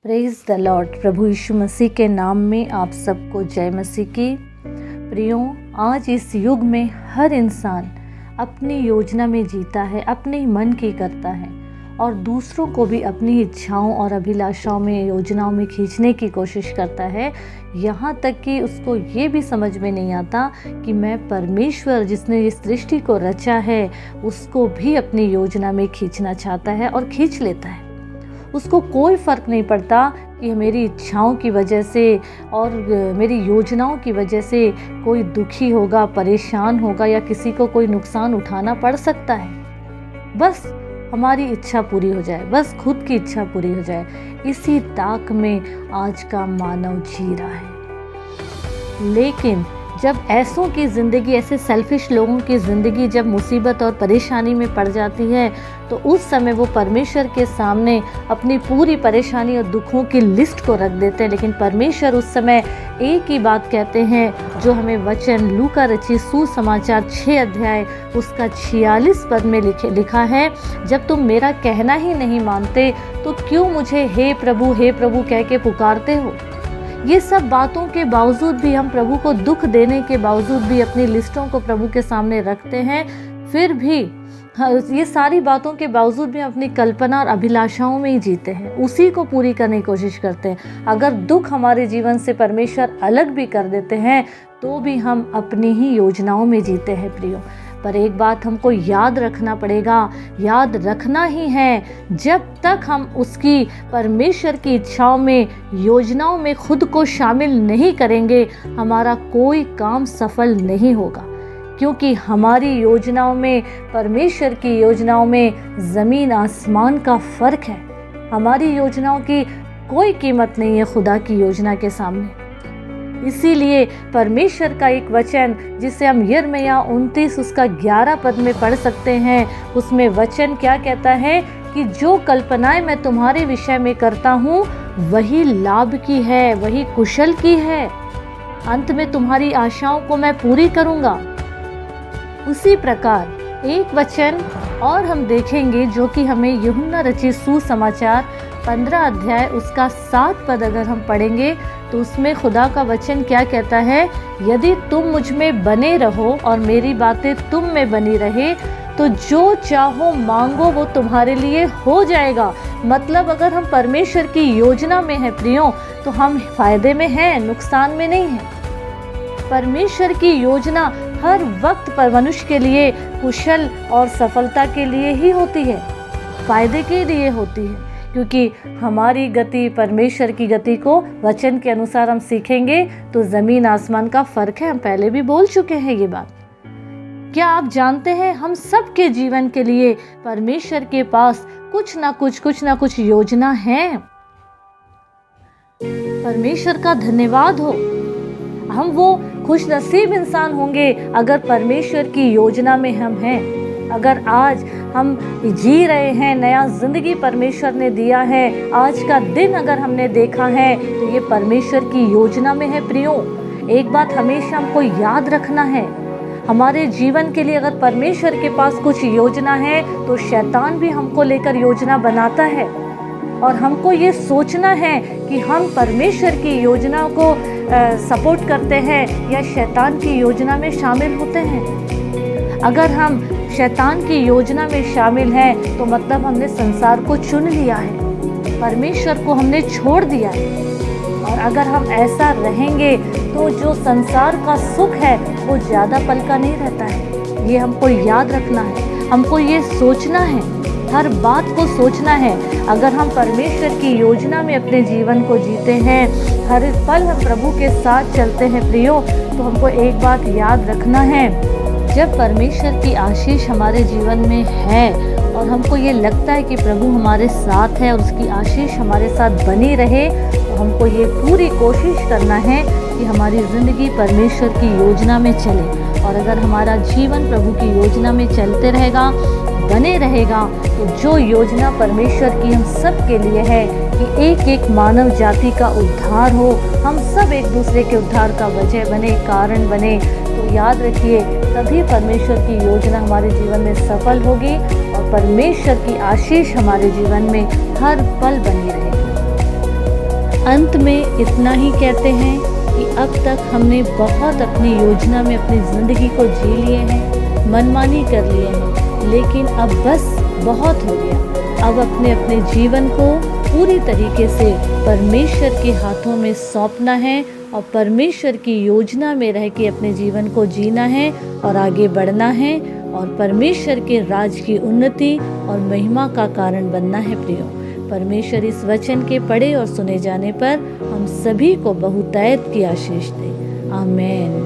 Praise the Lord. प्रभु यीशु मसीह के नाम में आप सबको जय मसीह की। प्रियो, आज इस युग में हर इंसान अपनी योजना में जीता है, अपने मन की करता है और दूसरों को भी अपनी इच्छाओं और अभिलाषाओं में, योजनाओं में खींचने की कोशिश करता है। यहाँ तक कि उसको ये भी समझ में नहीं आता कि मैं परमेश्वर जिसने इस सृष्टि को रचा है उसको भी अपनी योजना में खींचना चाहता है और खींच लेता है। उसको कोई फ़र्क नहीं पड़ता कि मेरी इच्छाओं की वजह से और मेरी योजनाओं की वजह से कोई दुखी होगा, परेशान होगा या किसी को कोई नुकसान उठाना पड़ सकता है। बस हमारी इच्छा पूरी हो जाए, बस खुद की इच्छा पूरी हो जाए, इसी ताक में आज का मानव जी रहा है। लेकिन जब ऐसों की ज़िंदगी, ऐसे सेल्फिश लोगों की ज़िंदगी जब मुसीबत और परेशानी में पड़ जाती है तो उस समय वो परमेश्वर के सामने अपनी पूरी परेशानी और दुखों की लिस्ट को रख देते हैं। लेकिन परमेश्वर उस समय एक ही बात कहते हैं जो हमें वचन लूका रचित सुसमाचार 6 अध्याय उसका 46 पद में लिखा है, जब तुम मेरा कहना ही नहीं मानते तो क्यों मुझे हे प्रभु कह के पुकारते हो। ये सब बातों के बावजूद भी, हम प्रभु को दुख देने के बावजूद भी अपनी लिस्टों को प्रभु के सामने रखते हैं, फिर भी ये सारी बातों के बावजूद भी अपनी कल्पना और अभिलाषाओं में ही जीते हैं, उसी को पूरी करने की कोशिश करते हैं। अगर दुख हमारे जीवन से परमेश्वर अलग भी कर देते हैं तो भी हम अपनी ही योजनाओं में जीते हैं प्रियो। पर एक बात हमको याद रखना पड़ेगा, याद रखना ही है, जब तक हम उसकी परमेश्वर की इच्छाओं में, योजनाओं में खुद को शामिल नहीं करेंगे, हमारा कोई काम सफल नहीं होगा। क्योंकि हमारी योजनाओं में, परमेश्वर की योजनाओं में ज़मीन आसमान का फ़र्क है। हमारी योजनाओं की कोई कीमत नहीं है खुदा की योजना के सामने। इसीलिए परमेश्वर का एक वचन जिसे हम यिर्मयाह 29 उसका 11 पद में पढ़ सकते हैं, उसमें वचन क्या कहता है कि जो कल्पनाएं मैं तुम्हारे विषय में करता हूँ वही लाभ की है, वही कुशल की है। अंत में तुम्हारी आशाओं को मैं पूरी करूँगा। उसी प्रकार एक वचन और हम देखेंगे जो कि हमें यूहन्ना रचित सुसमाचार 15 अध्याय उसका 7 पद अगर हम पढ़ेंगे तो उसमें खुदा का वचन क्या कहता है, यदि तुम मुझ में बने रहो और मेरी बातें तुम में बनी रहे तो जो चाहो मांगो वो तुम्हारे लिए हो जाएगा। मतलब अगर हम परमेश्वर की योजना में हैं प्रियो तो हम फायदे में हैं, नुकसान में नहीं हैं। परमेश्वर की योजना हर वक्त पर मनुष्य के लिए कुशल और सफलता के लिए ही होती है, फायदे के लिए होती है। क्योंकि हमारी गति परमेश्वर की गति को वचन के अनुसार हम सीखेंगे तो ज़मीन आसमान का फ़र्क है। हम पहले भी बोल चुके हैं ये बात। क्या आप जानते हैं हम सब के जीवन के लिए परमेश्वर के पास कुछ ना कुछ योजना है। परमेश्वर का धन्यवाद हो। हम वो खुश नसीब इंसान होंगे अगर परमेश्वर की योजना में हम हैं। अगर आज हम जी रहे हैं, नया ज़िंदगी परमेश्वर ने दिया है, आज का दिन अगर हमने देखा है तो ये परमेश्वर की योजना में है प्रियो। एक बात हमेशा हमको याद रखना है, हमारे जीवन के लिए अगर परमेश्वर के पास कुछ योजना है तो शैतान भी हमको लेकर योजना बनाता है और हमको ये सोचना है कि हम परमेश्वर की योजना को सपोर्ट करते हैं या शैतान की योजना में शामिल होते हैं। अगर हम शैतान की योजना में शामिल हैं तो मतलब हमने संसार को चुन लिया है, परमेश्वर को हमने छोड़ दिया है। और अगर हम ऐसा रहेंगे तो जो संसार का सुख है वो ज़्यादा पल का नहीं रहता है। ये हमको याद रखना है, हमको ये सोचना है, हर बात को सोचना है। अगर हम परमेश्वर की योजना में अपने जीवन को जीते हैं, हर पल हम प्रभु के साथ चलते हैं प्रियो, तो हमको एक बात याद रखना है, जब परमेश्वर की आशीष हमारे जीवन में है और हमको ये लगता है कि प्रभु हमारे साथ है और उसकी आशीष हमारे साथ बनी रहे, तो हमको ये पूरी कोशिश करना है कि हमारी ज़िंदगी परमेश्वर की योजना में चले। और अगर हमारा जीवन प्रभु की योजना में चलते रहेगा, बने रहेगा, तो जो योजना परमेश्वर की हम सब के लिए है कि एक एक मानव जाति का उद्धार हो, हम सब एक दूसरे के उद्धार का वजह बने, कारण बने, तो याद रखिए तभी परमेश्वर की योजना हमारे जीवन में सफल होगी और परमेश्वर की आशीष हमारे जीवन में हर पल बनी रहेगी। अंत में इतना ही कहते हैं कि अब तक हमने बहुत अपनी योजना में अपनी ज़िंदगी को जी लिए हैं, मनमानी कर लिए हैं, लेकिन अब बस बहुत हो गया। अब अपने अपने जीवन को पूरी तरीके से परमेश्वर के हाथों में सौंपना है और परमेश्वर की योजना में रह के अपने जीवन को जीना है और आगे बढ़ना है और परमेश्वर के राज की उन्नति और महिमा का कारण बनना है। प्रियो, परमेश्वर इस वचन के पढ़े और सुने जाने पर हम सभी को बहुतायत की आशीष दे। आमीन।